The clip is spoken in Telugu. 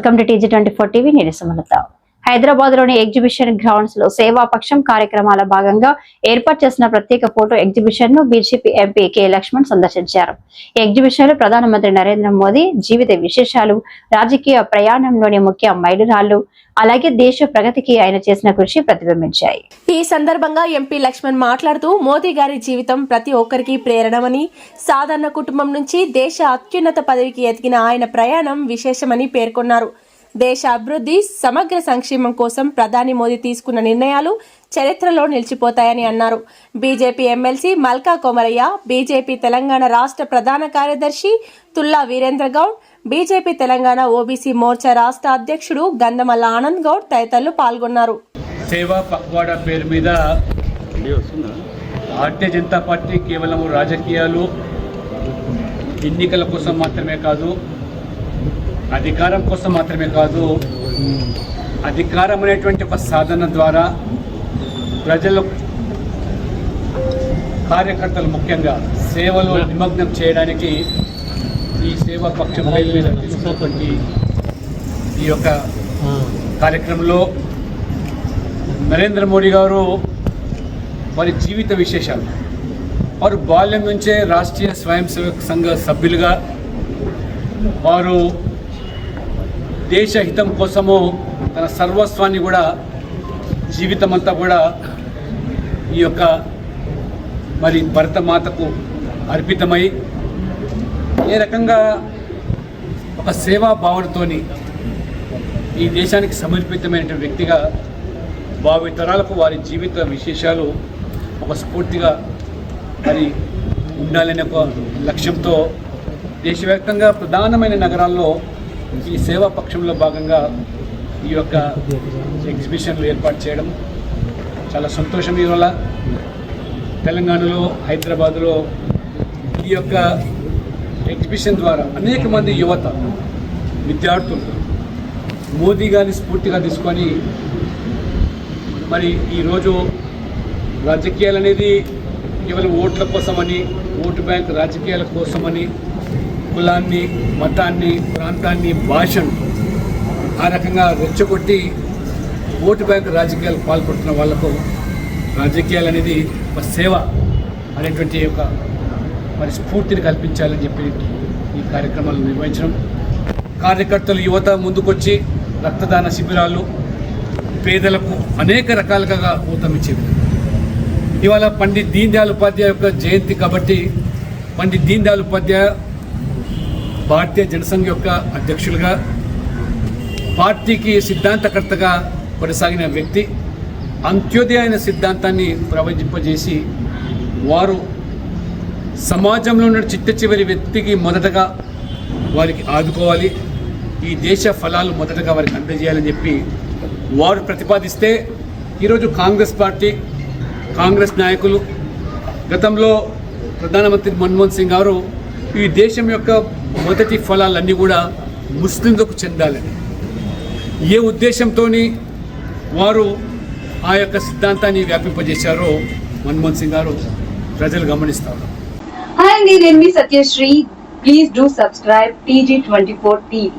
Welcome to TG24 TV. నేను సుమలత. హైదరాబాద్ లోని ఎగ్జిబిషన్ గ్రౌండ్స్ లో సేవాపక్షం కార్యక్రమాల భాగంగా ఏర్పాటు చేసిన ప్రత్యేక ఫోటో ఎగ్జిబిషన్ ను బీజేపీ ఎంపీ కె లక్ష్మణ్ సందర్శించారు. ఈ ఎగ్జిబిషన్ లో ప్రధానమంత్రి నరేంద్ర మోదీ జీవిత విశేషాలు, రాజకీయ ప్రయాణంలోని ముఖ్య మైలురాళ్లు, అలాగే దేశ ప్రగతికి ఆయన చేసిన కృషి ప్రతిబింబించాయి. ఈ సందర్భంగా ఎంపీ లక్ష్మణ్ మాట్లాడుతూ మోదీ గారి జీవితం ప్రతి ఒక్కరికి ప్రేరణమని, సాధారణ కుటుంబం నుంచి దేశ అత్యున్నత పదవికి ఎదిగిన ఆయన ప్రయాణం విశేషమని పేర్కొన్నారు. దేశ అభివృద్ధి, సమగ్ర సంక్షేమం కోసం ప్రధాని మోదీ తీసుకున్న నిర్ణయాలు చరిత్రలో నిలిచిపోతాయని అన్నారు. బీజేపీ ఎమ్మెల్సీ మల్కా కొమరయ్య, బీజేపీ తెలంగాణ రాష్ట్ర ప్రధాన కార్యదర్శి తుల్లా వీరేంద్ర గౌడ్, బీజేపీ తెలంగాణ ఓబీసీ మోర్చా రాష్ట్ర అధ్యక్షుడు గంధమల్ల ఆనంద్ గౌడ్ తదితరులు పాల్గొన్నారు. సేవా పక్వాడా పేరు మీద భారతీయ జనతా పార్టీ కేవలం రాజకీయాలు, ఎన్నికల కోసం మాత్రమే కాదు, అధికారం కోసం మాత్రమే కాదు, అధికారం అనేటువంటి ఒక సాధన ద్వారా ప్రజలు, కార్యకర్తలు ముఖ్యంగా సేవలో నిమగ్నం చేయడానికి ఈ సేవా పక్షం మీద తీసుకున్నటువంటి ఈ యొక్క కార్యక్రమంలో నరేంద్ర మోడీ గారు వారి జీవిత విశేషాలు, వారు బాల్యం నుంచే రాష్ట్రీయ స్వయం సేవక సంఘ సభ్యులుగా వారు దేశ హితం కోసము తన సర్వస్వాన్ని కూడా, జీవితం అంతా కూడా ఈ యొక్క మరి భరతమాతకు అర్పితమై ఏ రకంగా ఒక సేవా భావనతోని ఈ దేశానికి సమర్పితమైన వ్యక్తిగా భావితరాలకు వారి జీవిత విశేషాలు ఒక స్ఫూర్తిగా మరి ఉండాలనే ఒక లక్ష్యంతో దేశవ్యాప్తంగా ప్రధానమైన నగరాల్లో ఈ సేవా పక్షంలో భాగంగా ఈ యొక్క ఎగ్జిబిషన్లు ఏర్పాటు చేయడం చాలా సంతోషం. ఇవాళ తెలంగాణలో, హైదరాబాదులో ఈ యొక్క ఎగ్జిబిషన్ ద్వారా అనేక మంది యువత, విద్యార్థులు మోదీ గారిని స్ఫూర్తిగా తీసుకొని మరి ఈరోజు రాజకీయాలు అనేది కేవలం ఓట్ల కోసమని, ఓటు బ్యాంక్ రాజకీయాల కోసమని కులాన్ని, మతాన్ని, ప్రాంతాన్ని, భాషను ఆ రకంగా రెచ్చగొట్టి ఓటు బ్యాంక్ రాజకీయాలు పాల్పడుతున్న వాళ్లకు రాజకీయాలు అనేది ఒక సేవ అనేటువంటి ఒక మరి స్ఫూర్తిని కల్పించాలని చెప్పి ఈ కార్యక్రమాలు నిర్వహించడం, కార్యకర్తలు, యువత ముందుకొచ్చి రక్తదాన శిబిరాలు, పేదలకు అనేక రకాలుగా ఊతమిచ్చేవి. ఇవాళ పండిత్ దీన్ దయాళ్ ఉపాధ్యాయ యొక్క జయంతి కాబట్టి పండిత్ దీన్ దయాళ్ ఉపాధ్యాయ భారతీయ జనసంఘ్ యొక్క అధ్యక్షులుగా, పార్టీకి సిద్ధాంతకర్తగా కొనసాగిన వ్యక్తి, అంత్యోదయ అనే సిద్ధాంతాన్ని ప్రవచింపజేసి వారు సమాజంలో ఉన్న చిట్ట చివరి వ్యక్తికి మొదటగా వారికి ఆదుకోవాలి, ఈ దేశ ఫలాలు మొదటగా వారికి అందజేయాలని చెప్పి వారు ప్రతిపాదిస్తే ఈరోజు కాంగ్రెస్ పార్టీ, కాంగ్రెస్ నాయకులు, గతంలో ప్రధానమంత్రి మన్మోహన్ సింగ్ గారు ఈ దేశం యొక్క మొదటి ఫలాలన్నీ కూడా ముస్లింలకు చెందాలని ఏ ఉద్దేశంతో వారు ఆ యొక్క సిద్ధాంతాన్ని వ్యాపింపజేశారో మన్మోహన్ సింగ్ గారు ప్రజలు గమనిస్తారు. హాయ్ అండి, నేను మీ Satyasri. Please do subscribe TG24 TV.